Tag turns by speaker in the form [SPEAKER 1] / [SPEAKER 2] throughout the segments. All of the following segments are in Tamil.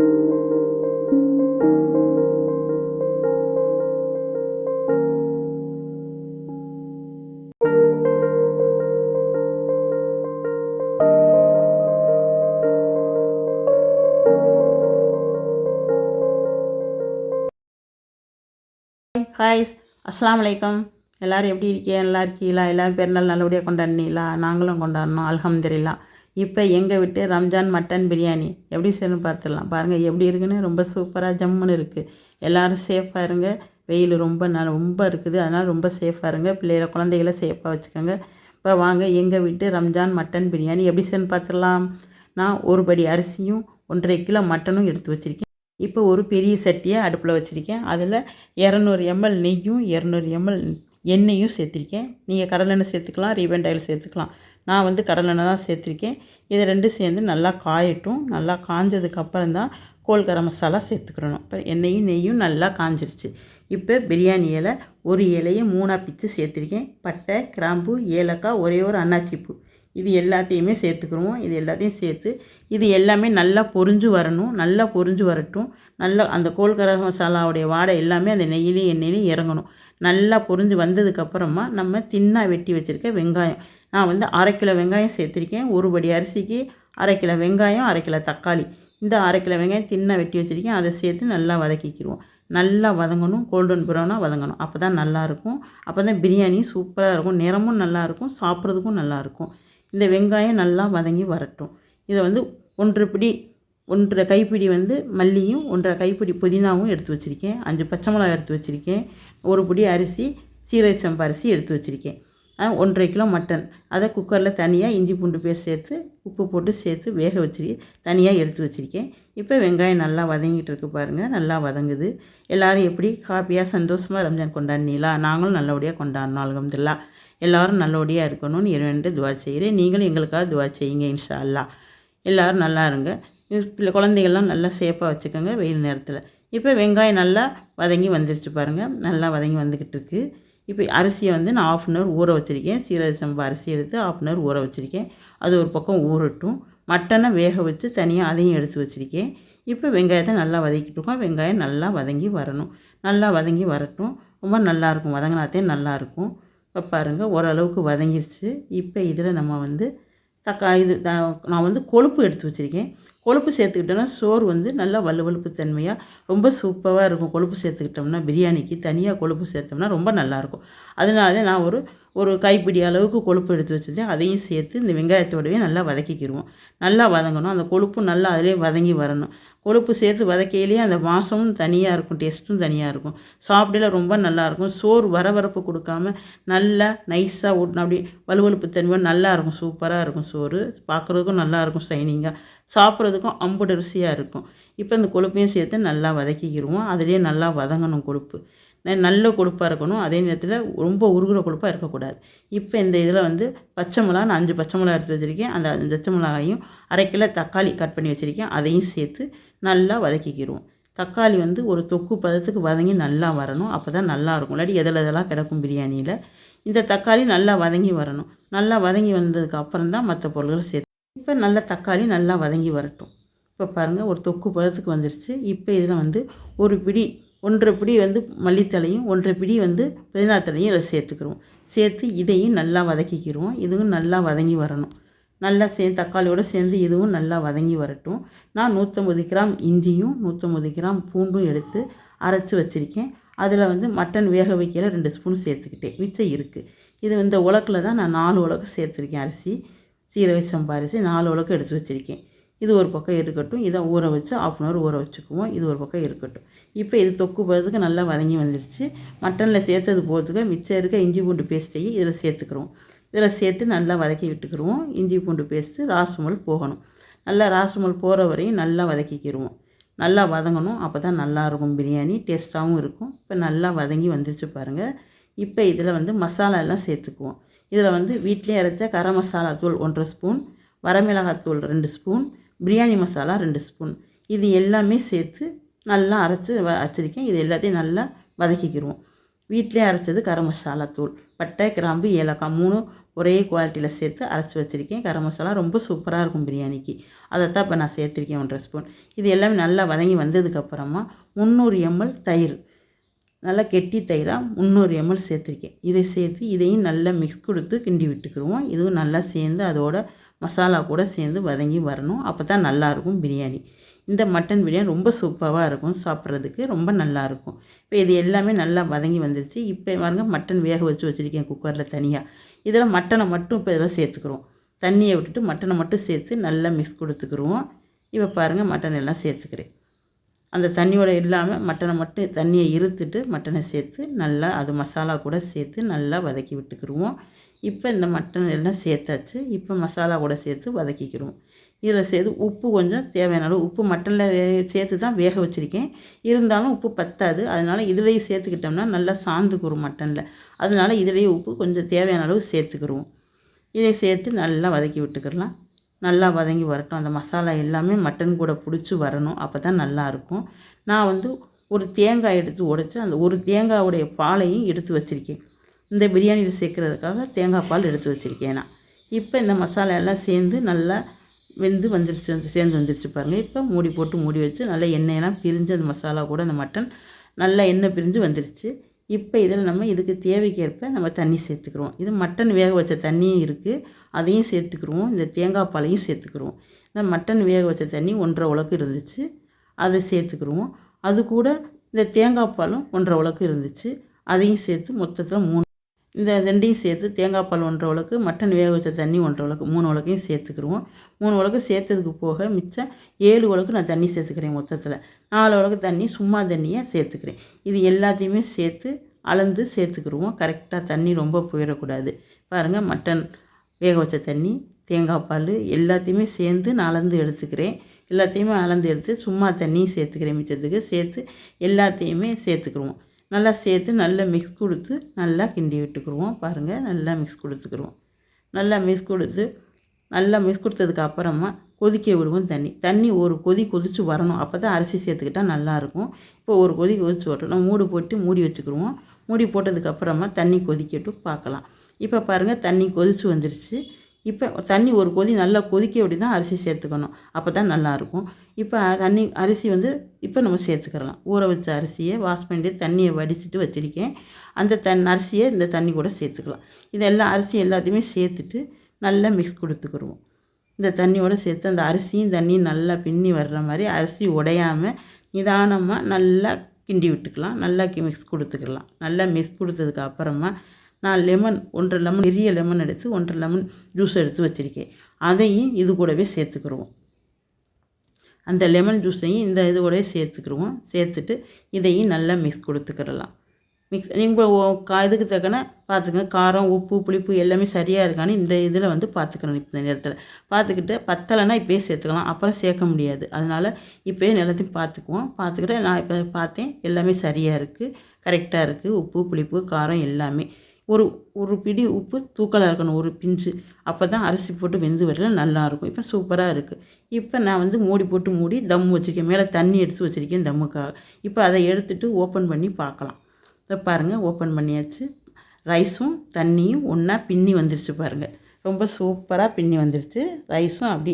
[SPEAKER 1] ஹாய், அஸ்ஸலாமு அலைக்கும். எல்லோரும் எப்படி இருக்கீங்க? நல்லா இருக்கீங்களா? எல்லோரும் பெருநாள் நல்லபடியாக கொண்டாடினீங்களா? நாங்களும் கொண்டாடினோம் அல்ஹம்துலில்லாஹ். இப்போ எங்கள் வீட்டு ரம்ஜான் மட்டன் பிரியாணி எப்படி செய்யணும்னு பார்த்துடலாம். பாருங்கள் எப்படி இருக்குன்னு. ரொம்ப சூப்பராக ஜம்முன்னு இருக்குது. எல்லோரும் சேஃபாக இருங்க. வெயில் ரொம்ப இருக்குது, அதனால் ரொம்ப சேஃபாக இருங்க. குழந்தைகளை சேஃபாக வச்சுக்கோங்க. இப்போ வாங்க எங்கள் வீட்டு ரம்ஜான் மட்டன் பிரியாணி எப்படி செய்யணும்னு பார்த்துடலாம். நான் ஒரு படி அரிசியும் 1.5 கிலோ மட்டனும் எடுத்து வச்சுருக்கேன். இப்போ ஒரு பெரிய சட்டியை அடுப்பில் வச்சுருக்கேன். அதில் 200 ml நெய்யும் 200 ml எண்ணெயும் சேர்த்துருக்கேன். நீங்கள் கடலெண்ணெய் சேர்த்துக்கலாம், ரீஃபைண்ட் ஆயில் சேர்த்துக்கலாம். நான் வந்து கடலெண்ணெய் தான் சேர்த்துருக்கேன். இது ரெண்டும் சேர்ந்து நல்லா காயட்டும். நல்லா காஞ்சதுக்கப்புறம் தான் கோல் கரம் மசாலா சேர்த்துக்கிறணும். இப்போ எண்ணெயும் நெய்யும் நல்லா காஞ்சிருச்சு. இப்போ பிரியாணி இலை ஒரு இலையை 3ஆக பிச்சு சேர்த்துருக்கேன். பட்டை, கிராம்பு, ஏலக்காய், ஒரே ஒரு அன்னாச்சிப்பூ இது எல்லாத்தையுமே சேர்த்துக்குருவோம். இது எல்லாத்தையும் சேர்த்து இது எல்லாமே நல்லா பொரிஞ்சு வரணும். நல்லா பொரிஞ்சு வரட்டும். நல்லா அந்த கோல் கரம் மசாலாவுடைய வாடை எல்லாமே அந்த நெய்யிலையும் எண்ணெயிலையும் இறங்கணும். நல்லா பொரிஞ்சு வந்ததுக்கப்புறமா நம்ம தின்னாக வெட்டி வச்சுருக்க வெங்காயம், நான் வந்து 1/2 கிலோ வெங்காயம் சேர்த்துருக்கேன். ஒரு படி அரிசிக்கு 1/2 கிலோ வெங்காயம், 1/2 கிலோ தக்காளி. இந்த 1/2 கிலோ வெங்காயம் தின்னாக வெட்டி வச்சுருக்கேன். அதை சேர்த்து நல்லா வதக்கிக்கிடுவோம். நல்லா வதங்கணும், கோல்டன் ப்ரௌனாக வதங்கணும். அப்போ தான் நல்லாயிருக்கும். அப்போ தான் பிரியாணி சூப்பராக இருக்கும். நிறமும் நல்லாயிருக்கும், சாப்பிட்றதுக்கும் நல்லாயிருக்கும். இந்த வெங்காயம் நல்லா வதங்கி வரட்டும். இதை வந்து 1 கைப்பிடி வந்து மல்லியும் 1 கைப்பிடி புதினாவும் எடுத்து வச்சுருக்கேன். 5 பச்சை மிளகாய் எடுத்து வச்சுருக்கேன். ஒரு பிடி அரிசி, சீரக சம்பா அரிசி எடுத்து வச்சுருக்கேன். 1.5 கிலோ மட்டன், அதை குக்கரில் தனியாக இஞ்சி பூண்டு பேஸ்ட் சேர்த்து உப்பு போட்டு சேர்த்து வேக வச்சு தனியாக எடுத்து வச்சுருக்கேன். இப்போ வெங்காயம் நல்லா வதங்கிட்டு இருக்கு பாருங்கள். நல்லா வதங்குது. எல்லோரும் எப்படி ஹாப்பியாக சந்தோஷமாக ரம்ஜான் கொண்டாடினீங்களா? நாங்களும் நல்லபடியாக கொண்டாடினோம் அல்ஹம்துலில்லாஹ். எல்லோரும் நல்லபடியாக இருக்கணும்னு இறைவன்கிட்ட துவா செய்கிறேன். நீங்களும் எங்களுக்காக துவா செய்யுங்க இன்ஷா அல்லாஹ். எல்லோரும் நல்லா இருங்க. குழந்தைகள்லாம் நல்லா சேஃபாக வச்சுக்கோங்க வெயில் நேரத்தில். இப்போ வெங்காயம் நல்லா வதங்கி வந்துருச்சு பாருங்கள். நல்லா வதங்கி வந்துக்கிட்டு இருக்குது. இப்போ அரிசியை வந்து நான் 1/2 hour ஊற வச்சுருக்கேன். சீரக சம்பா அரிசி எடுத்து 1/2 hour ஊற வச்சுருக்கேன். அது ஒரு பக்கம் ஊறட்டும். மட்டனை வேக வச்சு தனியாக அதையும் எடுத்து வச்சுருக்கேன். இப்போ வெங்காயத்தை நல்லா வதக்கிட்டு இருக்கோம். வெங்காயம் நல்லா வதங்கி வரணும். நல்லா வதங்கி வரட்டும். ரொம்ப நல்லாயிருக்கும். வதங்கினாத்தே நல்லாயிருக்கும். இப்போ பாருங்கள் ஓரளவுக்கு வதங்கிருச்சு. இப்போ இதில் நம்ம வந்து நான் வந்து கொழுப்பு எடுத்து வச்சுருக்கேன். கொழுப்பு சேர்த்துக்கிட்டோன்னா சோறு வந்து நல்லா வலுவலுப்பு தன்மையாக ரொம்ப சூப்பராக இருக்கும். கொழுப்பு சேர்த்துக்கிட்டோம்னா பிரியாணிக்கு தனியாக கொழுப்பு சேர்த்தோம்னா ரொம்ப நல்லாயிருக்கும். அதனால நான் ஒரு கைப்பிடி அளவுக்கு கொழுப்பு எடுத்து வச்சுருந்தேன். அதையும் சேர்த்து இந்த வெங்காயத்தோடவே நல்லா வதக்கிக்கிடுவோம். நல்லா வதங்கணும். அந்த கொழுப்பு நல்லா அதிலே வதங்கி வரணும். கொழுப்பு சேர்த்து வதக்கையிலேயே அந்த வாசமும் தனியாக இருக்கும், டேஸ்ட்டும் தனியாக இருக்கும். சாப்பிடல ரொம்ப நல்லாயிருக்கும். சோறு வரவரப்பு கொடுக்காம நல்லா நைஸாக ஊட்டினா அப்படி வலுவலுப்பு தன்மை நல்லாயிருக்கும். சூப்பராக இருக்கும் சோறு. பார்க்குறதுக்கும் நல்லாயிருக்கும், ஷைனிங்காக. சாப்பிட்றதுக்கும் அம்புட்டு ருசியாக இருக்கும். இப்போ இந்த கொழுப்பையும் சேர்த்து நல்லா வதக்கிக்கிடுவோம். அதிலே நல்லா வதங்கணும் கொழுப்பு. நல்ல கொழுப்பாக இருக்கணும். அதே நேரத்தில் ரொம்ப உருகுற கொழுப்பாக இருக்கக்கூடாது. இப்போ இந்த இதில் வந்து பச்சை மிளகா, நான் 5 பச்சை மிளகா எடுத்து வச்சுருக்கேன். அந்த 5 பச்சை மிளகாயும் 1/2 கிலோ தக்காளி கட் பண்ணி வச்சுருக்கேன். அதையும் சேர்த்து நல்லா வதக்கிக்கிடுவோம். தக்காளி வந்து ஒரு தொக்கு பதத்துக்கு வதங்கி நல்லா வரணும். அப்போ தான் நல்லாயிருக்கும். இல்லாட்டி எதெல்லாம் கிடக்கும் பிரியாணியில். இந்த தக்காளி நல்லா வதங்கி வரணும். நல்லா வதங்கி வந்ததுக்கு அப்புறம் தான் மற்ற பொருள்களை சேர்த்து. இப்போ நல்லா தக்காளி நல்லா வதங்கி வரட்டும். இப்போ பாருங்கள் ஒரு தொக்கு பதத்துக்கு வந்துருச்சு. இப்போ இதில் வந்து ஒரு பிடி 1 பிடி வந்து மல்லித்தலையும் 1 பிடி வந்து புதினா தலையும் இதில் சேர்த்துக்கிடுவோம். சேர்த்து இதையும் நல்லா வதக்கிக்கிடுவோம். இதுவும் நல்லா வதங்கி வரணும். நல்லா தக்காளியோடு சேர்ந்து இதுவும் நல்லா வதங்கி வரட்டும். நான் 150 கிராம் இஞ்சியும் 150 கிராம் பூண்டும் எடுத்து அரைச்சி வச்சுருக்கேன். அதில் வந்து மட்டன் வேக வைக்கல 2 ஸ்பூன் சேர்த்துக்கிட்டேன். மிச்சம் இருக்குது. இது இந்த உலக்கில் தான் நான் 4 உலக்கு சேர்த்துருக்கேன். அரிசி, சீரக சம்பா அரிசி 4 உலக்கு எடுத்து வச்சுருக்கேன். இது ஒரு பக்கம் இருக்கட்டும். இதை ஊற வச்சு 1/2 hour ஊற வச்சுக்குவோம். இது ஒரு பக்கம் இருக்கட்டும். இப்போ இது தொக்கு போகிறதுக்கு நல்லா வதங்கி வந்துருச்சு. மட்டனில் சேர்த்தது போகிறதுக்கு மிச்சம் இருக்க இஞ்சி பூண்டு பேஸ்ட்டையும் இதில் சேர்த்துக்கிறோம். இதில் சேர்த்து நல்லா வதக்கி விட்டுக்கிடுவோம். இஞ்சி பூண்டு பேஸ்ட்டு ராசுமல் போகணும். நல்லா ராசுமல் போகிற வரையும் நல்லா வதக்கிக்கிடுவோம். நல்லா வதங்கணும். அப்போ தான் நல்லாயிருக்கும் பிரியாணி, டேஸ்ட்டாகவும் இருக்கும். இப்போ நல்லா வதங்கி வந்துருச்சு பாருங்கள். இப்போ இதில் வந்து மசாலா எல்லாம் சேர்த்துக்குவோம். இதில் வந்து வீட்டிலே அரைச்ச கரம் மசாலா தூள் 1 ஸ்பூன், வரமிளகாத்தூள் 2 ஸ்பூன், பிரியாணி மசாலா 2 ஸ்பூன், இது எல்லாமே சேர்த்து நல்லா அரைச்சி வச்சுருக்கேன். இது எல்லாத்தையும் நல்லா வதக்கிக்கிடுவோம். வீட்டிலே அரைச்சது கரம் மசாலா தூள், பட்டை, கிராம்பு, ஏலக்காய் 3 ஒரே குவாலிட்டியில் சேர்த்து அரைச்சி வச்சுருக்கேன். கரம் மசாலா ரொம்ப சூப்பராக இருக்கும் பிரியாணிக்கு. அதைத்தான் இப்போ நான் சேர்த்துருக்கேன் 1 ஸ்பூன். இது எல்லாமே நல்லா வதங்கி வந்ததுக்கப்புறமா 300 ml தயிர், நல்லா கெட்டி தயிராக 300 ml சேர்த்துருக்கேன். இதை சேர்த்து இதையும் நல்லா மிக்ஸ் கொடுத்து கிண்டி விட்டுக்குருவோம். இதுவும் நல்லா சேர்ந்து அதோட மசாலா கூட சேர்ந்து வதங்கி வரணும். அப்போ தான் நல்லாயிருக்கும் பிரியாணி. இந்த மட்டன் பிரியாணி ரொம்ப சூப்பராக இருக்கும், சாப்பிட்றதுக்கு ரொம்ப நல்லாயிருக்கும். இப்போ இது எல்லாமே நல்லா வதங்கி வந்துடுச்சு. இப்போ பாருங்க மட்டன் வேக வச்சு வச்சுருக்கேன் குக்கரில் தனியாக. இதில் மட்டனை மட்டும் இப்போ இதில் சேர்த்துக்குறோம். தண்ணியை விட்டுட்டு மட்டனை மட்டும் சேர்த்து நல்லா மிக்ஸ் கொடுத்துக்குருவோம். இப்போ பாருங்கள் மட்டன் எல்லாம் சேர்த்துக்கிறேன். அந்த தண்ணியோடு இல்லாமல் மட்டனை மட்டும் தண்ணியை இருத்துட்டு மட்டனை சேர்த்து நல்லா அது மசாலா கூட சேர்த்து நல்லா வதக்கி விட்டுக்குருவோம். இப்போ இந்த மட்டன் எல்லாம் சேர்த்தாச்சு. இப்போ மசாலா கூட சேர்த்து வதக்கிக்கிடுவோம். இதில் சேர்த்து உப்பு கொஞ்சம் தேவையான அளவு உப்பு மட்டனில் சேர்த்து தான் வேக வச்சுருக்கேன். இருந்தாலும் உப்பு பத்தாது. அதனால் இதிலேயே சேர்த்துக்கிட்டோம்னா நல்லா சாந்துக்குரும் மட்டனில். அதனால் இதிலேயே உப்பு கொஞ்சம் தேவையான அளவு சேர்த்துக்கிடுவோம். இதை சேர்த்து நல்லா வதக்கி விட்டுக்கிடலாம். நல்லா வதங்கி வரட்டும். அந்த மசாலா எல்லாமே மட்டன் கூட பிடிச்சி வரணும். அப்போ தான் நல்லாயிருக்கும். நான் வந்து ஒரு தேங்காய் எடுத்து உடைச்சி அந்த ஒரு தேங்காவுடைய பாலையும் எடுத்து வச்சுருக்கேன். இந்த பிரியாணியில் சேர்க்குறதுக்காக தேங்காய் பால் எடுத்து வச்சுருக்கேன் நான். இப்போ இந்த மசாலா எல்லாம் சேர்ந்து நல்லா வெந்து வந்துருச்சு, சேர்ந்து வந்துருச்சு பாருங்கள். இப்போ மூடி போட்டு மூடி வச்சு நல்லா எண்ணெயெல்லாம் பிரிஞ்சு அந்த மசாலா கூட அந்த மட்டன் நல்லா எண்ணெய் பிரிஞ்சு வந்துருச்சு. இப்போ இதில் நம்ம இதுக்கு தேவைக்கேற்ப நம்ம தண்ணி சேர்த்துக்குருவோம். இது மட்டன் வேக வச்ச தண்ணியும் இருக்குது, அதையும் சேர்த்துக்குருவோம். இந்த தேங்காய் பாலையும் சேர்த்துக்குருவோம். இந்த மட்டன் வேக வச்ச தண்ணி 1.5 உலக்கு இருந்துச்சு, அதை சேர்த்துக்குருவோம். அது கூட இந்த தேங்காய் பாலும் 1.5 உலக்கு இருந்துச்சு, அதையும் சேர்த்து மொத்தத்தில் 3 இந்த ரெண்டையும் சேர்த்து தேங்காய் பால் 1.5 உலக்கு, மட்டன் வேக வச்ச தண்ணி 1.5 உலக்கு, 3 உலக்கையும் சேர்த்துக்குருவோம். 3 உலக்கு சேர்த்ததுக்கு போக மிச்சம் 7 உலக்கு நான் தண்ணி சேர்த்துக்கிறேன். மொத்தத்தில் 4 உலக்கு தண்ணி சும்மா தண்ணியாக சேர்த்துக்கிறேன். இது எல்லாத்தையுமே சேர்த்து அளந்து சேர்த்துக்குருவோம். கரெக்டாக தண்ணி ரொம்ப போயிடக்கூடாது. பாருங்கள் மட்டன் வேக வச்ச தண்ணி, தேங்காய் பால் எல்லாத்தையுமே சேர்ந்து நான் அளந்து எடுத்துக்கிறேன். எல்லாத்தையுமே அளந்து எடுத்து சும்மா தண்ணியும் சேர்த்துக்கிறேன். மிச்சத்துக்கு சேர்த்து எல்லாத்தையுமே சேர்த்துக்குருவோம். நல்லா சேர்த்து நல்லா மிக்ஸ் கொடுத்து நல்லா கிண்டி விட்டுக்குருவோம். பாருங்கள் நல்லா மிக்ஸ் கொடுத்துக்குருவோம். நல்லா மிக்ஸ் கொடுத்ததுக்கு அப்புறமா கொதிக்க விடுவோம். தண்ணி ஒரு கொதி கொதித்து வரணும். அப்போ தான் அரிசி சேர்த்துக்கிட்டால் நல்லாயிருக்கும். இப்போ ஒரு கொதி கொதித்து வரட்டும். மூடி போட்டு மூடி வச்சுக்கிடுவோம். மூடி போட்டதுக்கப்புறமா தண்ணி கொதிக்கட்டும் பார்க்கலாம். இப்போ பாருங்கள் தண்ணி கொதித்து வந்துடுச்சு. இப்போ தண்ணி ஒரு கொதி நல்லா கொதிக்க விட்டு தான் அரிசி சேர்த்துக்கணும். அப்போ தான் நல்லாயிருக்கும். இப்போ அரிசி வந்து இப்போ நம்ம சேர்த்துக்கிறலாம். ஊற வச்ச அரிசியை வாஷ் பண்ணிட்டு தண்ணியை வடிச்சிட்டு வச்சுருக்கேன். அந்த அரிசியை இந்த தண்ணி கூட சேர்த்துக்கலாம். இதெல்லாம் அரிசி எல்லாத்தையுமே சேர்த்துட்டு நல்லா மிக்ஸ் கொடுத்துக்குருவோம். இந்த தண்ணியோடு சேர்த்து அந்த அரிசியும் தண்ணியும் நல்லா பின்னி வர்ற மாதிரி அரிசி உடையாமல் நிதானமாக நல்லா கிண்டி விட்டுக்கலாம். நல்லா மிக்ஸ் கொடுத்துக்கலாம். நல்லா மிக்ஸ் கொடுத்ததுக்கு அப்புறமா நான் 1.5 லெமன் பெரிய லெமன் எடுத்து 1.5 லெமன் ஜூஸ் எடுத்து வச்சுருக்கேன். அதையும் இது கூடவே சேர்த்துக்குருவோம். அந்த லெமன் ஜூஸையும் இந்த இது கூடவே சேர்த்துக்குருவோம். சேர்த்துட்டு இதையும் நல்லா மிக்ஸ் கொடுத்துக்கிடலாம். நீங்கள் இதுக்கு தக்கன பார்த்துக்கங்க. காரம், உப்பு, புளிப்பு எல்லாமே சரியாக இருக்கான்னு இந்த இதில் வந்து பார்த்துக்கணும். இப்போ இந்த நேரத்தில் பார்த்துக்கிட்டு பத்தலைன்னா இப்போயே சேர்த்துக்கலாம். அப்புறம் சேர்க்க முடியாது. அதனால் இப்போயே எல்லாத்தையும் பார்த்துக்குவோம். பார்த்துக்கிட்டு நான் இப்போ பார்த்தேன் எல்லாமே சரியாக இருக்குது, கரெக்டாக இருக்குது. உப்பு, புளிப்பு, காரம் எல்லாமே ஒரு பிடி உப்பு தூக்கலாக இருக்கணும், ஒரு பிஞ்சு. அப்போ தான் அரிசி போட்டு வெந்து வரல நல்லாயிருக்கும். இப்போ சூப்பராக இருக்குது. இப்போ நான் வந்து மூடி போட்டு மூடி தம் வச்சுருக்கேன். மேலே தண்ணி எடுத்து வச்சுருக்கேன் தம்முக்காக. இப்போ அதை எடுத்துகிட்டு ஓப்பன் பண்ணி பார்க்கலாம். இதை பாருங்கள் ஓப்பன் பண்ணியாச்சு. ரைஸும் தண்ணியும் ஒன்றா பின்னி வந்துருச்சு பாருங்கள். ரொம்ப சூப்பராக பின்னி வந்துருச்சு. ரைஸும் அப்படி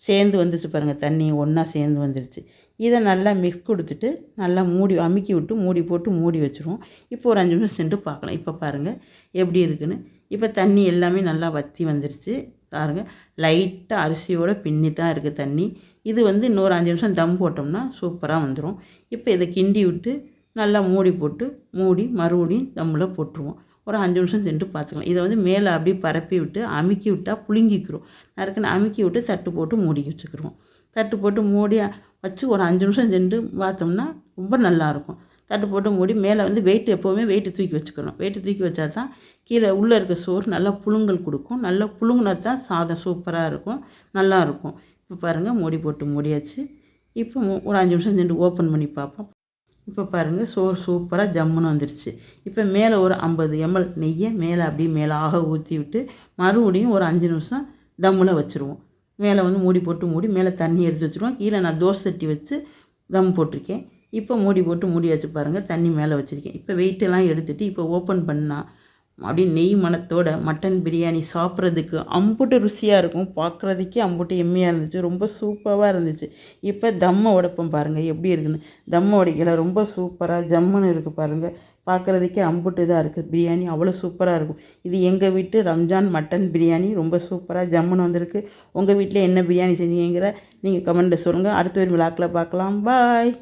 [SPEAKER 1] சேர்ந்து வந்துருச்சு பாருங்கள். தண்ணியும் ஒன்றா சேர்ந்து வந்துருச்சு. இதை நல்லா மிக்ஸ் கொடுத்துட்டு நல்லா அமுக்கி விட்டு மூடி போட்டு மூடி வச்சுருவோம். இப்போ ஒரு 5 நிமிஷம் சென்று பார்க்கலாம். இப்போ பாருங்கள் எப்படி இருக்குன்னு. இப்போ தண்ணி எல்லாமே நல்லா வற்றி வந்துருச்சு பாருங்கள். லைட்டாக அரிசியோட பின்னி தான் இருக்குது தண்ணி. இது வந்து இன்னொரு 5 நிமிஷம் தம் போட்டோம்னா சூப்பராக வந்துடும். இப்போ இதை கிண்டி விட்டு நல்லா மூடி போட்டு மறுபடியும் தம்மில் போட்டுருவோம். ஒரு 5 நிமிஷம் சென்று பார்த்துக்கலாம். இதை வந்து மேலே அப்படியே பரப்பி விட்டு அமுக்கி விட்டால் புழுங்கிக்கிறோம். நறுக்குன்னு அமுக்கி விட்டு தட்டு போட்டு மூடி வச்சுக்கிடுவோம். தட்டு போட்டு மூடி வச்சு ஒரு 5 நிமிஷம் சென்று பார்த்தோம்னா ரொம்ப நல்லாயிருக்கும். தட்டு போட்டு மூடி மேலே வந்து எப்போவுமே வெயிட்டு தூக்கி வச்சுக்கணும். வெயிட்டு தூக்கி வச்சா தான் கீழே உள்ளே இருக்க சோறு நல்லா புழுங்கல் கொடுக்கும். நல்லா புழுங்கினா தான் சாதம் சூப்பராக இருக்கும், நல்லாயிருக்கும். இப்போ பாருங்கள் மூடி போட்டு மூடியாச்சு. இப்போ ஒரு 5 நிமிஷம் சென்று ஓப்பன் பண்ணி பார்ப்போம். இப்போ பாருங்கள் சோறு சூப்பராக ஜம்முன்னு வந்துருச்சு. இப்போ மேலே ஒரு 50 ml நெய்யை மேலே அப்படியே மேலாக ஊற்றி விட்டு மறுபடியும் ஒரு 5 நிமிஷம் தம்மில் வச்சுருவோம். மேலே வந்து மூடி போட்டு மூடி மேலே தண்ணி எடுத்து வச்சுருவோம். கீழே நான் தோசை சட்டி வச்சு தம் போட்டிருக்கேன். இப்போ மூடி போட்டு மூடியாச்சு பாருங்கள், தண்ணி மேலே வச்சுருக்கேன். இப்போ வெயிட்டெல்லாம் எடுத்துகிட்டு இப்போ ஓப்பன் பண்ணால் அப்படியே நெய் மணத்தோட மட்டன் பிரியாணி சாப்பிட்றதுக்கு அம்புட்டு ருசியாக இருக்கும். பார்க்குறதுக்கே அம்புட்டு எம்மையாக இருந்துச்சு, ரொம்ப சூப்பராக இருந்துச்சு. இப்போ தம்மை உடைப்போம் பாருங்கள் எப்படி இருக்குன்னு. தம்மை உடைக்கல, ரொம்ப சூப்பராக ஜம்முன்னு இருக்குது பாருங்கள். பார்க்குறதுக்கே அம்புட்டு இதாக இருக்குது. பிரியாணி அவ்வளோ சூப்பராக இருக்கும். இது எங்கள் வீட்டு ரம்ஜான் மட்டன் பிரியாணி ரொம்ப சூப்பராக ஜம்முன்னு வந்திருக்கு. உங்கள் வீட்டில் என்ன பிரியாணி செஞ்சீங்கிற நீங்கள் கமெண்ட்டில் சொல்லுங்கள். அடுத்த ஒரு விழாக்கில் பார்க்கலாம். பாய்.